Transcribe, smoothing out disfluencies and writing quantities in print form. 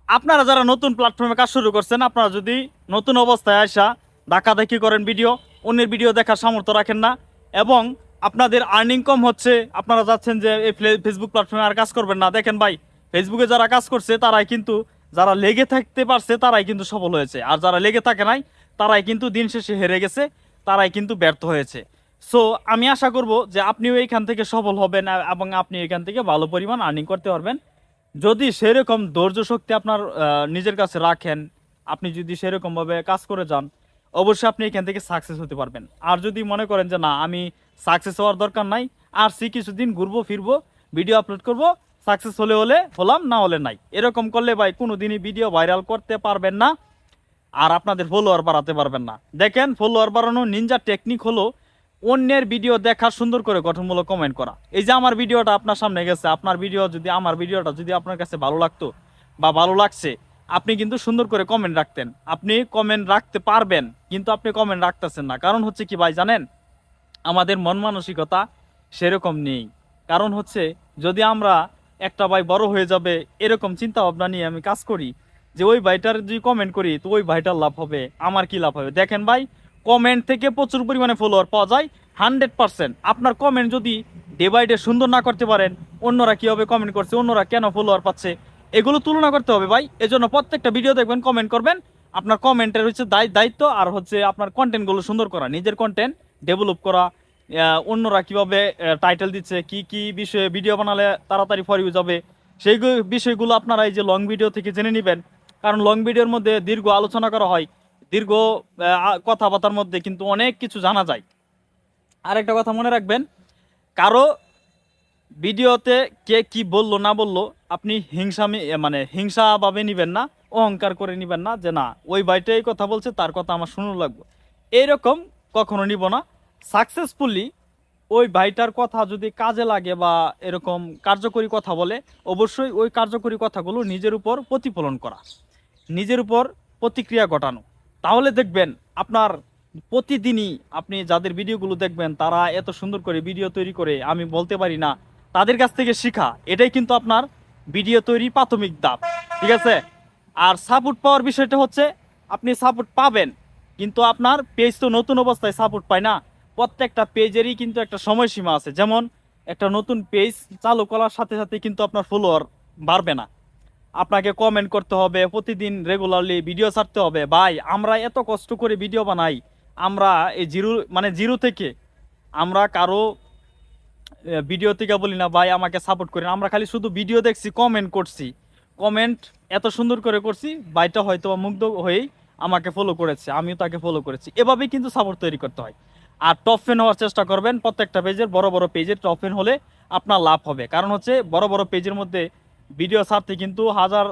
আপনারা যারা নতুন প্ল্যাটফর্মে কাজ শুরু করছেন, আপনারা যদি নতুন অবস্থায় আসা ধাক্কাধাক্কি করেন, ভিডিও অন্যের ভিডিও দেখার সামর্থ্য রাখেন না, এবং আপনাদের আর্নিং কম হচ্ছে, আপনারা যাচ্ছেন যে এই ফেসবুক প্ল্যাটফর্মে আর কাজ করবেন না, দেখেন ভাই, ফেসবুকে যারা কাজ করছে তারাই কিন্তু, যারা লেগে থাকতে পারছে তারাই কিন্তু সফল হয়েছে, আর যারা লেগে থাকে নাই তারাই কিন্তু দিন শেষে হেরে গেছে, তারাই কিন্তু ব্যর্থ হয়েছে। সো আমি আশা করব যে আপনিও এইখান থেকে সফল হবেন, এবং আপনি এখান থেকে ভালো পরিমাণ আর্নিং করতে পারবেন। যদি সেরকম ধৈর্য শক্তি আপনার নিজের কাছে রাখেন, আপনি যদি সেরকমভাবে কাজ করে যান, অবশ্যই আপনি এখান থেকে সাকসেস হতে পারবেন। আর যদি মনে করেন যে না, আমি সাকসেস হওয়ার দরকার নাই, আর কিছুদিন ঘুরবো ফিরবো, ভিডিও আপলোড করব, সাকসেস হলে হলে হলাম, না হলে নাই, এরকম করলে ভাই কোনো দিনই ভিডিও ভাইরাল করতে পারবেন না, আর আপনাদের ফলোয়ার বাড়াতে পারবেন না। দেখেন, ফলোয়ার বাড়ানোর নিনজা টেকনিক হলো অন্যের ভিডিও দেখা, সুন্দর করে গঠনমূলক কমেন্ট করা। এই যে আমার ভিডিওটা আপনার সামনে গেছে, আপনার ভিডিও যদি, আমার ভিডিওটা যদি আপনার কাছে ভালো লাগতো বা ভালো লাগছে, আপনি কিন্তু সুন্দর করে কমেন্ট রাখতেন। আপনি কমেন্ট রাখতে পারবেন, কিন্তু আপনি কমেন্ট রাখতেছেন না, কারণ হচ্ছে কি ভাই জানেন, আমাদের মন মানসিকতা সেরকম নেই। কারণ হচ্ছে, যদি আমরা একটা ভাই বড় হয়ে যাবে এরকম চিন্তা ভাবনা নিয়ে আমি কাজ করি, যে ওই ভাইটার যদি কমেন্ট করি তো ওই ভাইটার লাভ হবে, আমার কি লাভ হবে? দেখেন ভাই, কমেন্ট থেকে প্রচুর পরিমাণে ফলোয়ার পাওয়া যায় 100%। আপনার কমেন্ট যদি ডে বাই ডে সুন্দর না করতে পারেন, অন্যরা কীভাবে কমেন্ট করছে, অন্যরা কেন ফলোয়ার পাচ্ছে, এগুলো তুলনা করতে হবে ভাই। এজন্য প্রত্যেকটা ভিডিও দেখবেন, কমেন্ট করবেন, আপনার কমেন্টের হচ্ছে দায়িত্ব, আর হচ্ছে আপনার কন্টেন্টগুলো সুন্দর করা, নিজের কন্টেন্ট ডেভেলপ করা, অন্যরা কিভাবে টাইটেল দিচ্ছে, কি কি বিষয়ে ভিডিও বানালে তাড়াতাড়ি ফর ইউজ হবে, সেই বিষয়গুলো আপনারা এই যে লং ভিডিও থেকে জেনে নেবেন। কারণ লং ভিডিওর মধ্যে দীর্ঘ আলোচনা করা হয়, দীর্ঘ কথাবার্তার মধ্যে কিন্তু অনেক কিছু জানা যায়। আর একটা কথা মনে রাখবেন, কারো ভিডিওতে কে কি বললো না বললো, আপনি মানে হিংসাভাবে নিবেন না, অহংকার করে নিবেন না, যে না ওই ভাইটা এই কথা বলছে, তার কথা আমার শুনুন লাগবে, এইরকম কখনো নিব না। সাকসেসফুলি ওই ভাইটার কথা যদি কাজে লাগে বা এরকম কার্যকরী কথা বলে, অবশ্যই ওই কার্যকরী কথাগুলো নিজের উপর প্রতিফলন করা, নিজের উপর প্রতিক্রিয়া ঘটানো। তাহলে দেখবেন আপনার প্রতিদিনই, আপনি যাদের ভিডিওগুলো দেখবেন তারা এত সুন্দর করে ভিডিও তৈরি করে, আমি বলতে পারি না, তাদের কাছ থেকে শেখা, এটাই কিন্তু আপনার ভিডিও তৈরি প্রাথমিক ধাপ। ঠিক আছে? আর সাপোর্ট পাওয়ার বিষয়টা হচ্ছে, আপনি সাপোর্ট পাবেন, কিন্তু আপনার পেজ তো নতুন অবস্থায় সাপোর্ট পায় না। প্রত্যেকটা পেজেরই কিন্তু একটা সময়সীমা আছে। যেমন একটা নতুন পেজ চালু করার সাথে সাথে কিন্তু আপনার ফলোয়ার বাড়বে না, আপনাকে কমেন্ট করতে হবে, প্রতিদিন রেগুলারলি ভিডিও ছাড়তে হবে। ভাই, আমরা এত কষ্ট করে ভিডিও বানাই, আমরা এই জিরো থেকে, আমরা কারো ভিডিও থেকে বলি না ভাই আমাকে সাপোর্ট করেন, আমরা খালি শুধু ভিডিও দেখছি, কমেন্ট করছি, কমেন্ট এত সুন্দর করে করছি, ভাইটা হয়তো মুগ্ধ হয়েই আমাকে ফলো করেছে, আমিও তাকে ফলো করেছি, এভাবেই কিন্তু সাপোর্ট তৈরি করতে হয়। আর টপ ফ্যান হওয়ার চেষ্টা করবেন, প্রত্যেকটা পেজের, বড় বড় পেজের টপ ফ্যান হলে আপনার লাভ হবে। কারণ হচ্ছে বড় বড় পেজের মধ্যে ভিডিও ছাড়তে কিন্তু হাজার